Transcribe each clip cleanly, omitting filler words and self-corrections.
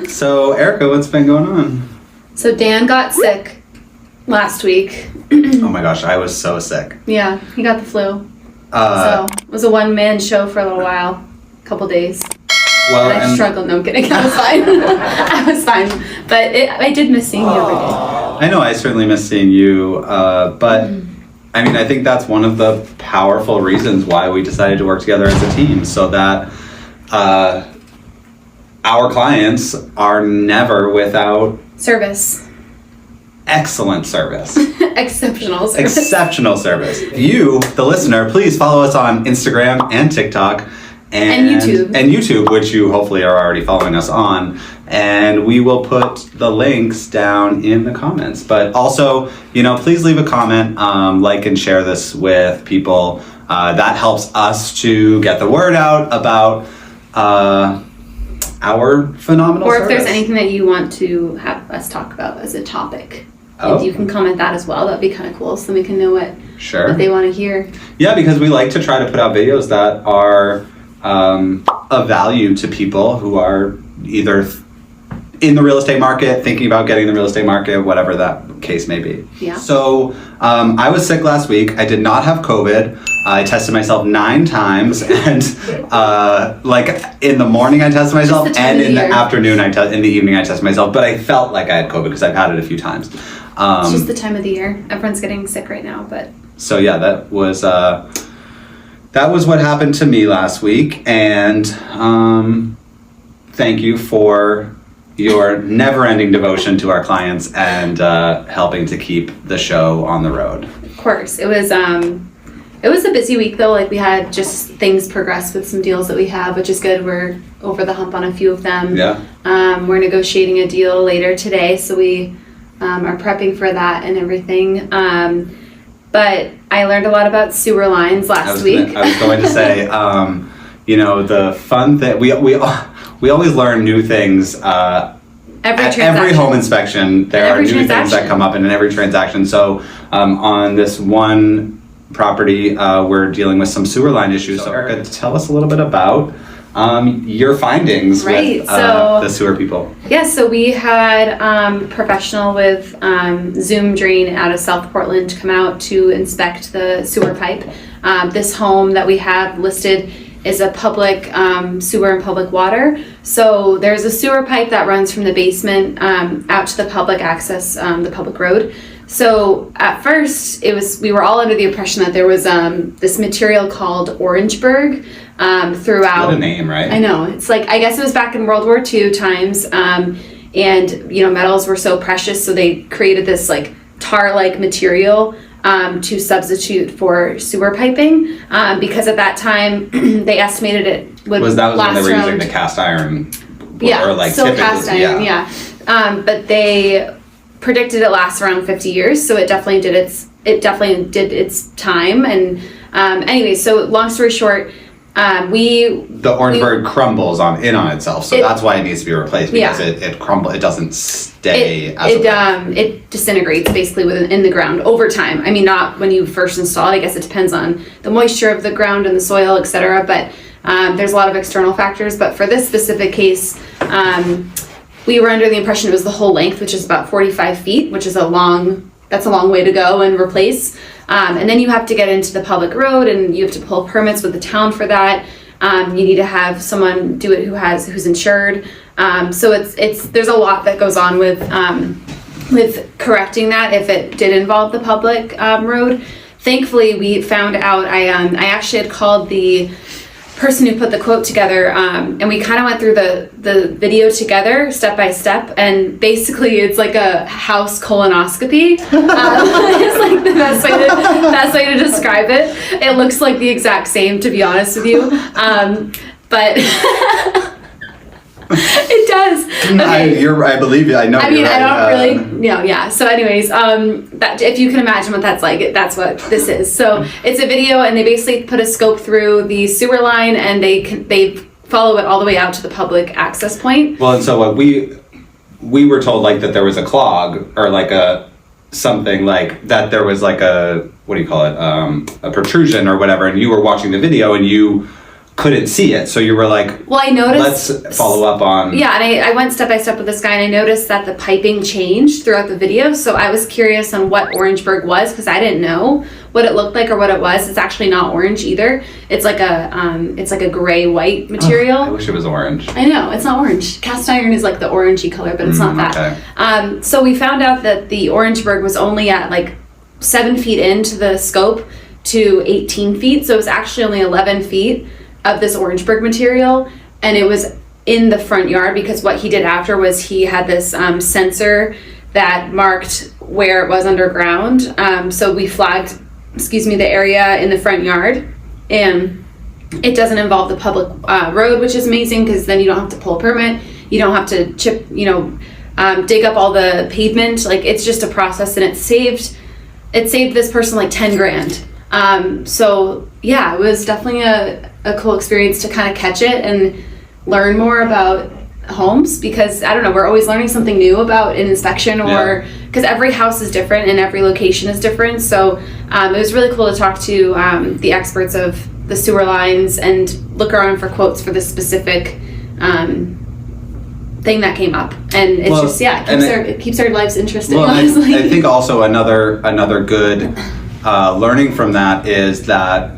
So, Erica, what's been going on? So Dan got sick last week. Oh my gosh, I was so sick. Yeah, he got the flu. So it was a one-man show for a little while, a couple days. Well, and I struggled. No, I'm kidding. I was fine. I was fine. But I did miss seeing you every day. I know I certainly miss seeing you, but I mean, I think that's one of the powerful reasons why we decided to work together as a team, so that our clients are never without service. Excellent service. Exceptional service. Exceptional service. You, the listener, please follow us on Instagram and TikTok. And YouTube, which you hopefully are already following us on. And we will put the links down in the comments. But also, please leave a comment, like and share this with people. That helps us to get the word out about our phenomenal Or if service. there's anything that you want to have us talk about as a topic. Oh. If you can comment that as well, that'd be kind of cool, so we can know what they want to hear. Yeah, because we like to try to put out videos that are of value to people who are either in the real estate market, thinking about getting the real estate market, whatever that case may be. Yeah. So I was sick last week. I did not have COVID. I tested myself 9 times, and in the morning I tested myself, and in the afternoon in the evening I tested myself. But I felt like I had COVID because I've had it a few times. It's just the time of the year. Everyone's getting sick right now, but. So yeah, that was what happened to me last week, and thank you for your never-ending devotion to our clients and helping to keep the show on the road. Of course. It was a busy week though. Like, we had just things progress with some deals that we have, which is good. We're over the hump on a few of them. Yeah. We're negotiating a deal later today, so we are prepping for that and everything. But I learned a lot about sewer lines last week. I was going to say, the fun thing, we always learn new things every home inspection. There are new things that come up in every transaction. So on this one property, we're dealing with some sewer line issues. So Erica, tell us a little bit about your findings with the sewer people. Yeah, so we had professional with Zoom Drain out of South Portland come out to inspect the sewer pipe. This home that we have listed is a public sewer and public water. So there's a sewer pipe that runs from the basement out to the public access, the public road. So at first, we were all under the impression that there was this material called Orangeburg throughout. What a name, right? I know. It's like, I guess it was back in World War II times, and metals were so precious, so they created this like tar-like material to substitute for sewer piping, because at that time they estimated it would last around. Was that when they were using the cast iron? Yeah, still cast iron. Yeah. But they predicted it lasts around 50 years, so it definitely did its time. And anyway, so long story short, the Orangeburg crumbles on itself, so that's why it needs to be replaced, because it crumbles. It doesn't stay. It disintegrates basically in the ground over time. I mean, not when you first install it. I guess it depends on the moisture of the ground and the soil, etc. But there's a lot of external factors. But for this specific case, we were under the impression it was the whole length, which is about 45 feet, which is a long way to go and replace. And then you have to get into the public road, and you have to pull permits with the town for that. You need to have someone do it who's insured. So there's a lot that goes on with correcting that if it did involve the public road. Thankfully, we found out. I actually had called the person who put the quote together, and we kind of went through the video together step by step, and basically it's like a house colonoscopy. It's like the best way to describe it. It looks like the exact same, to be honest with you, but it does. Okay. I believe you. I know. I mean, right. I don't really, yeah. So anyways, that, if you can imagine what that's like, that's what this is. So it's a video, and they basically put a scope through the sewer line, and they follow it all the way out to the public access point. Well, and so what we were told, like, that there was a clog, or like something like that, there was like a, what do you call it, a protrusion or whatever, and you were watching the video, and you couldn't see it. So you were like, well, I noticed. Let's follow up on. Yeah, and I went step by step with this guy, and I noticed that the piping changed throughout the video. So I was curious on what Orangeburg was, because I didn't know what it looked like or what it was. It's actually not orange either. It's like a gray white material. I wish it was orange. I know, it's not orange. Cast iron is like the orangey color, but it's not that. Okay. So we found out that the Orangeburg was only at like 7 feet into the scope to 18 feet. So it was actually only 11 feet of this Orangeburg material, and it was in the front yard, because what he did after was he had this sensor that marked where it was underground. So we flagged, the area in the front yard, and it doesn't involve the public road, which is amazing, because then you don't have to pull a permit, you don't have to chip, dig up all the pavement. Like, it's just a process, and it saved this person like 10 grand. So yeah, it was definitely a cool experience to kind of catch it and learn more about homes, because I don't know, we're always learning something new about an inspection, or because every house is different and every location is different. So it was really cool to talk to the experts of the sewer lines and look around for quotes for this specific thing that came up, and it's it keeps our lives interesting. Well, I think also another good learning from that is that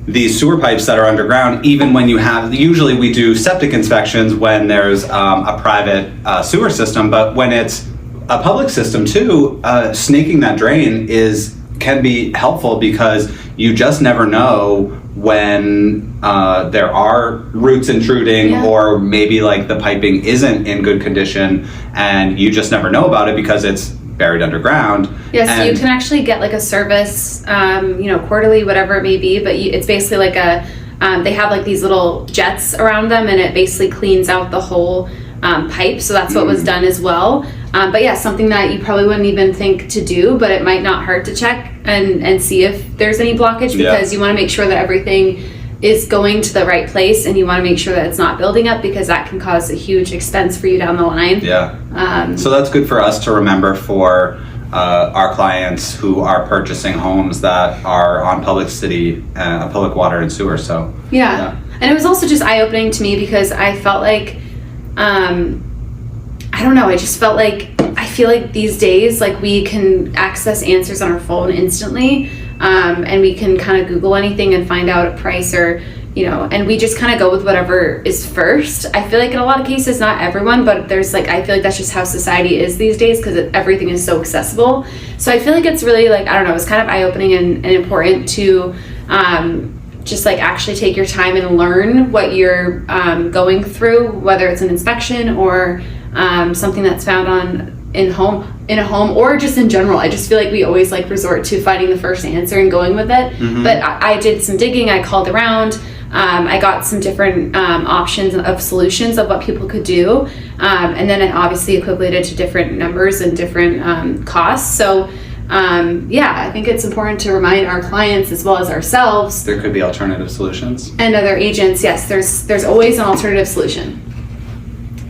these sewer pipes that are underground, even when usually we do septic inspections when there's a private sewer system, but when it's a public system too, snaking that drain can be helpful, because you just never know when there are roots intruding, or maybe like the piping isn't in good condition, and you just never know about it because it's buried underground. Yes, so you can actually get like a service, quarterly, whatever it may be, but it's basically like they have like these little jets around them, and it basically cleans out the whole pipe. So that's what was done as well. But yeah, something that you probably wouldn't even think to do, but it might not hurt to check and see if there's any blockage, because you want to make sure that everything is going to the right place, and you want to make sure that it's not building up, because that can cause a huge expense for you down the line. So that's good for us to remember for our clients who are purchasing homes that are on public water and sewer. So and it was also just eye-opening to me, because I felt like I don't know, I feel like these days, like, we can access answers on our phone instantly, and we can kind of Google anything and find out a price, or and we just kind of go with whatever is first. I feel like in a lot of cases, not everyone, but there's like, I feel like that's just how society is these days, because everything is so accessible. So I feel like it's really, like, I don't know, it's kind of eye-opening and important to just like actually take your time and learn what you're going through, whether it's an inspection or something that's found in a home, or just in general. I just feel like we always like resort to finding the first answer and going with it. But I did some digging, I called around, I got some different options of solutions of what people could do, and then it obviously equated to different numbers and different costs. So I think it's important to remind our clients as well as ourselves there could be alternative solutions, and other agents. Yes, there's always an alternative solution.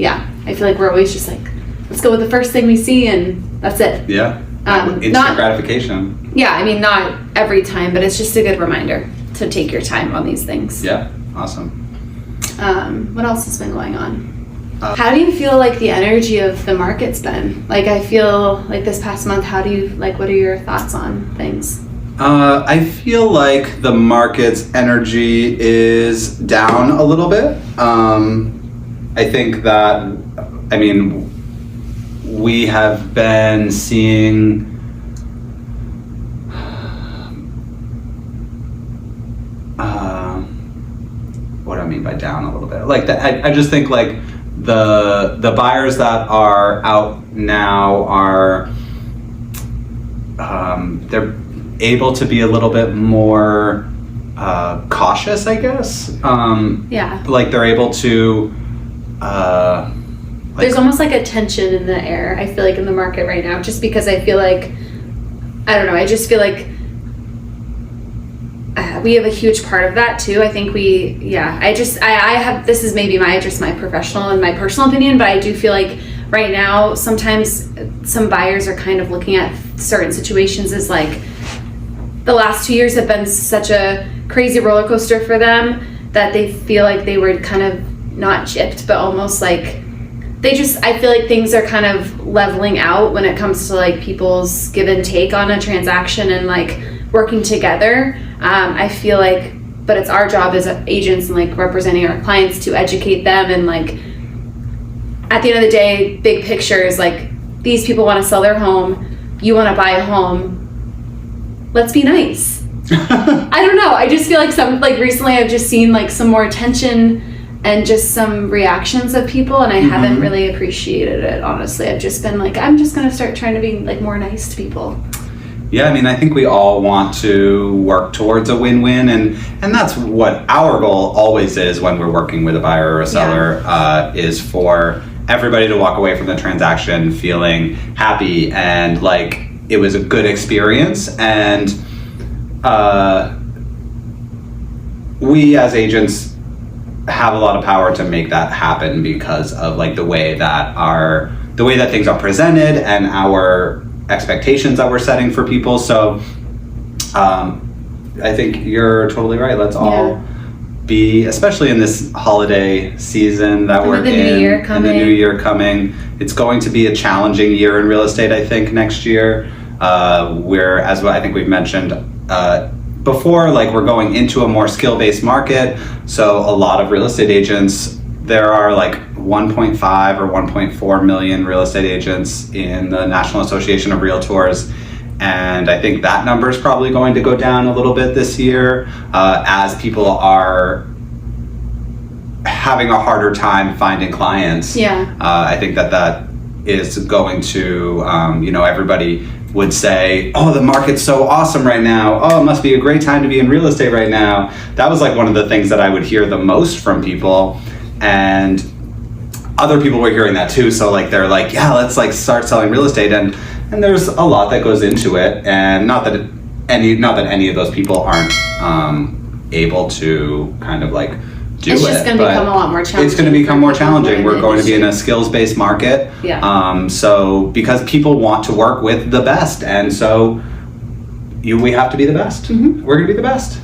I feel like we're always just like, let's go with the first thing we see, and that's it. Instant gratification. I mean, not every time, but it's just a good reminder to take your time on these things. Awesome. What else has been going on? How do you feel like the energy of the market's been? Like, I feel like this past month, what are your thoughts on things? I feel like the market's energy is down a little bit. I think that, we have been seeing what do I mean by down a little bit? Like, I just think like the buyers that are out now are they're able to be a little bit more cautious, I guess. Like, they're able to there's almost like a tension in the air, I feel like, in the market right now, just because I feel like, I don't know, I just feel like we have a huge part of that too. I think I have, this is maybe my professional and my personal opinion, but I do feel like right now, sometimes some buyers are kind of looking at certain situations as like, the last 2 years have been such a crazy roller coaster for them, that they feel like they were kind of not gypped, but almost like I feel like things are kind of leveling out when it comes to like people's give and take on a transaction and like working together. I feel like, but it's our job as agents and like representing our clients to educate them, and like at the end of the day, big picture is like these people want to sell their home, you want to buy a home, let's be nice. I don't know, I just feel like recently I've just seen like some more attention and just some reactions of people, and I haven't really appreciated it, honestly. I've just been like, I'm just gonna start trying to be like more nice to people. Yeah, I mean, I think we all want to work towards a win-win, and that's what our goal always is when we're working with a buyer or a seller, is for everybody to walk away from the transaction feeling happy and like it was a good experience. And we as agents have a lot of power to make that happen because of like the way that things are presented and our expectations that we're setting for people. So I think you're totally right. Let's all be, especially in this holiday season that we're in, and the new year coming. It's going to be a challenging year in real estate, I think, next year. As I think we've mentioned before, like we're going into a more skill-based market. So a lot of real estate agents, there are like 1.5 or 1.4 million real estate agents in the National Association of Realtors. And I think that number is probably going to go down a little bit this year as people are having a harder time finding clients. I think that is going to, everybody would say, oh, the market's so awesome right now. Oh, it must be a great time to be in real estate right now. That was like one of the things that I would hear the most from people. And other people were hearing that too. So like, they're like, yeah, let's like start selling real estate. And there's a lot that goes into it. And not that any of those people aren't able to kind of like do it. It's just going to become a lot more challenging. It's going to become more challenging. We're going to be in a skills-based market. So because people want to work with the best, and so we have to be the best. We're going to be the best.